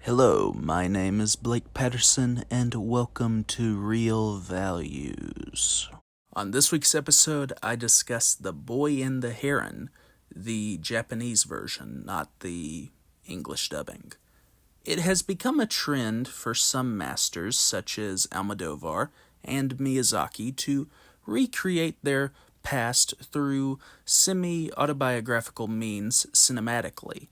Hello, my name is Blake Patterson, and welcome to Real Values. On this week's episode, I discuss The Boy and the Heron, the Japanese version, not the English dubbing. It has become a trend for some masters, such as Almodovar and Miyazaki, to recreate their past through semi-autobiographical means cinematically.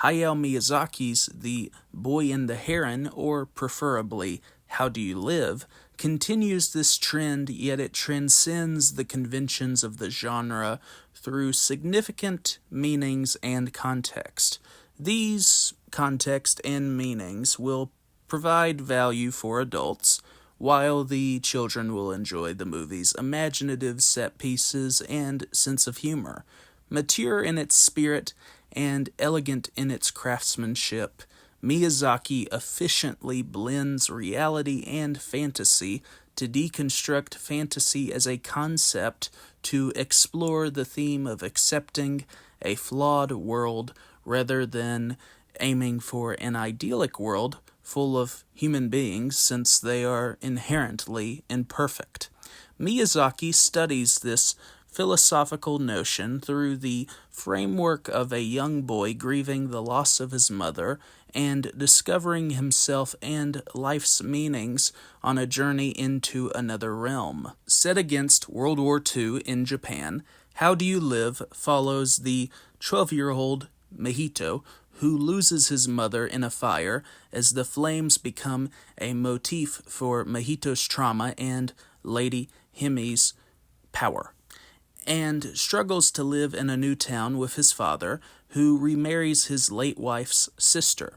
Hayao Miyazaki's The Boy and the Heron, or preferably How Do You Live, continues this trend, yet it transcends the conventions of the genre through significant meanings and context. These context and meanings will provide value for adults, while the children will enjoy the movie's imaginative set pieces and sense of humor. Mature in its spirit and elegant in its craftsmanship, Miyazaki efficiently blends reality and fantasy to deconstruct fantasy as a concept to explore the theme of accepting a flawed world rather than aiming for an idyllic world full of human beings, since they are inherently imperfect. Miyazaki studies this philosophical notion through the framework of a young boy grieving the loss of his mother and discovering himself and life's meanings on a journey into another realm. Set against World War II in Japan, How Do You Live follows the 12-year-old Mahito, who loses his mother in a fire as the flames become a motif for Mahito's trauma and Lady Himi's power, and struggles to live in a new town with his father, who remarries his late wife's sister.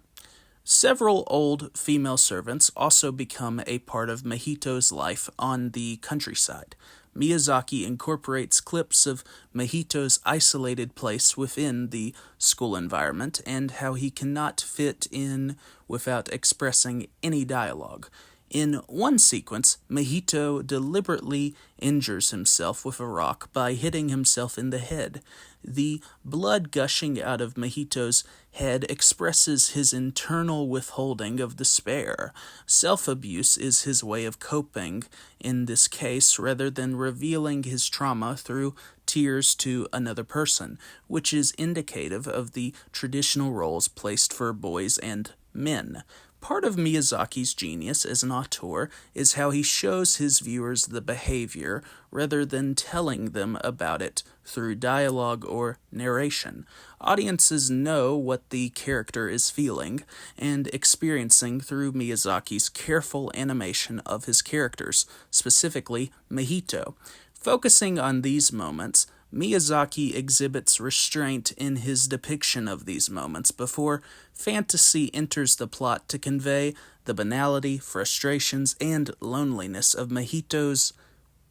Several old female servants also become a part of Mahito's life on the countryside. Miyazaki incorporates clips of Mahito's isolated place within the school environment and how he cannot fit in without expressing any dialogue. In one sequence, Mahito deliberately injures himself with a rock by hitting himself in the head. The blood gushing out of Mahito's head expresses his internal withholding of despair. Self-abuse is his way of coping in this case, rather than revealing his trauma through tears to another person, which is indicative of the traditional roles placed for boys and men. Part of Miyazaki's genius as an auteur is how he shows his viewers the behavior rather than telling them about it through dialogue or narration. Audiences know what the character is feeling and experiencing through Miyazaki's careful animation of his characters, specifically Mahito. Focusing on these moments, Miyazaki exhibits restraint in his depiction of these moments before fantasy enters the plot to convey the banality, frustrations, and loneliness of Mahito's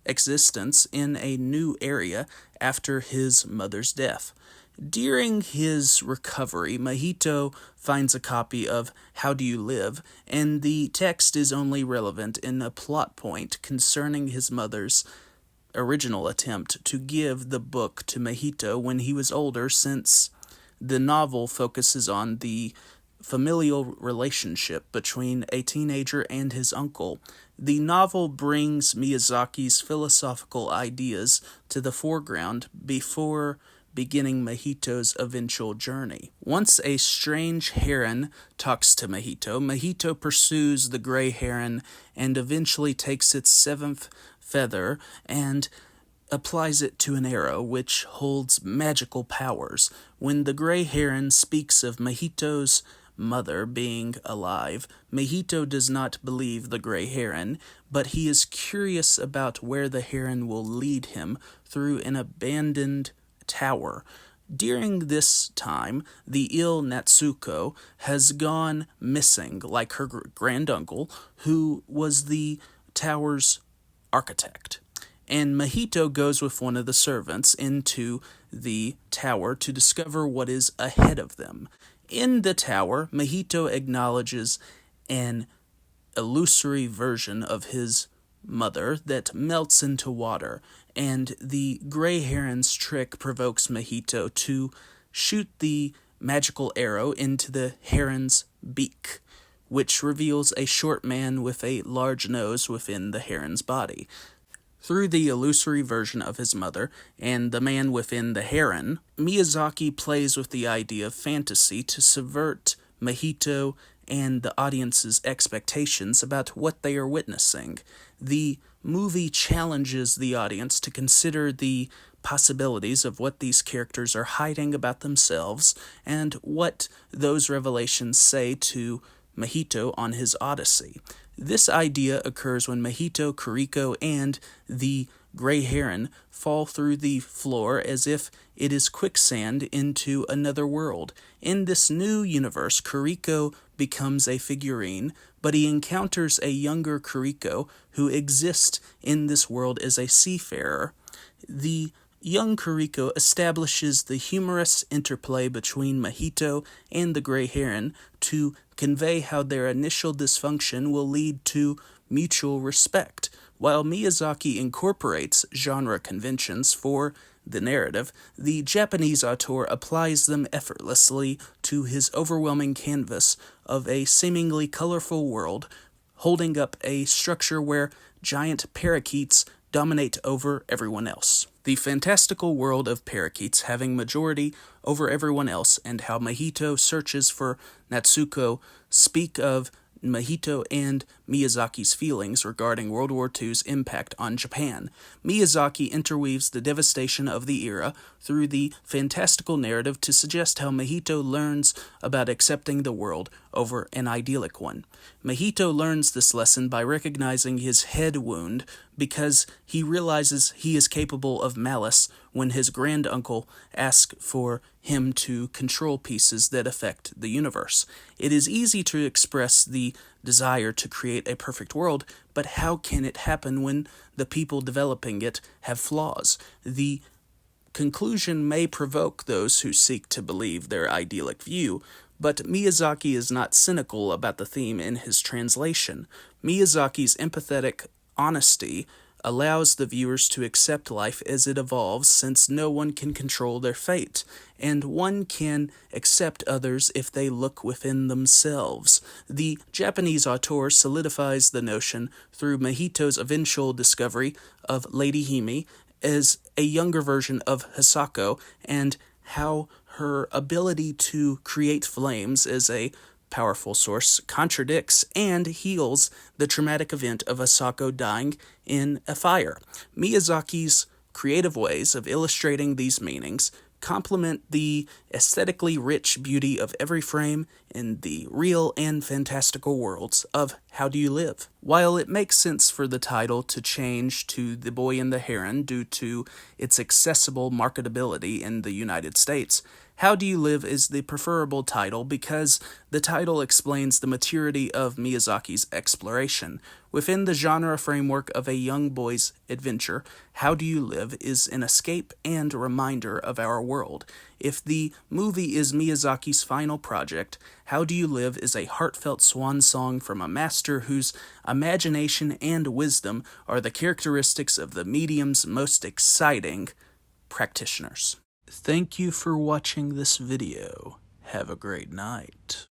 existence in a new area after his mother's death. During his recovery, Mahito finds a copy of How Do You Live, and the text is only relevant in a plot point concerning his mother's original attempt to give the book to Mahito when he was older, since the novel focuses on the familial relationship between a teenager and his uncle. The novel brings Miyazaki's philosophical ideas to the foreground before beginning Mahito's eventual journey. Once a strange heron talks to Mahito, Mahito pursues the gray heron and eventually takes its seventh feather and applies it to an arrow which holds magical powers. When the gray heron speaks of Mahito's mother being alive, Mahito does not believe the gray heron, but he is curious about where the heron will lead him through an abandoned tower. During this time, the ill Natsuko has gone missing, like her granduncle, who was the tower's architect. And Mahito goes with one of the servants into the tower to discover what is ahead of them. In the tower, Mahito acknowledges an illusory version of his mother that melts into water, and the gray heron's trick provokes Mahito to shoot the magical arrow into the heron's beak. which reveals a short man with a large nose within the heron's body. Through the illusory version of his mother and the man within the heron, Miyazaki plays with the idea of fantasy to subvert Mahito and the audience's expectations about what they are witnessing. The movie challenges the audience to consider the possibilities of what these characters are hiding about themselves and what those revelations say to Mahito on his odyssey. This idea occurs when Mahito, Kuriko, and the gray heron fall through the floor as if it is quicksand into another world. In this new universe, Kuriko becomes a figurine, but he encounters a younger Kuriko who exists in this world as a seafarer. The young Kuriko establishes the humorous interplay between Mahito and the gray heron to convey how their initial dysfunction will lead to mutual respect. While Miyazaki incorporates genre conventions for the narrative, the Japanese auteur applies them effortlessly to his overwhelming canvas of a seemingly colorful world, holding up a structure where giant parakeets dominate over everyone else. The fantastical world of parakeets having majority over everyone else, and how Mahito searches for Natsuko speak of Mahito and Miyazaki's feelings regarding World War II's impact on Japan. Miyazaki interweaves the devastation of the era through the fantastical narrative to suggest how Mahito learns about accepting the world over an idyllic one. Mahito learns this lesson by recognizing his head wound because he realizes he is capable of malice when his granduncle asks for him to control pieces that affect the universe. It is easy to express the desire to create a perfect world, but how can it happen when the people developing it have flaws? The conclusion may provoke those who seek to believe their idyllic view, but Miyazaki is not cynical about the theme in his translation. Miyazaki's empathetic honesty allows the viewers to accept life as it evolves, since no one can control their fate, and one can accept others if they look within themselves. The Japanese auteur solidifies the notion through Mahito's eventual discovery of Lady Hime as a younger version of Hisako, and how her ability to create flames as a powerful source contradicts and heals the traumatic event of Asako dying in a fire. Miyazaki's creative ways of illustrating these meanings complement the aesthetically rich beauty of every frame in the real and fantastical worlds of How Do You Live? While it makes sense for the title to change to The Boy and the Heron due to its accessible marketability in the United States, How Do You Live is the preferable title because the title explains the maturity of Miyazaki's exploration. Within the genre framework of a young boy's adventure, How Do You Live is an escape and reminder of our world. If the movie is Miyazaki's final project, How Do You Live is a heartfelt swan song from a master whose imagination and wisdom are the characteristics of the medium's most exciting practitioners. Thank you for watching this video. Have a great night.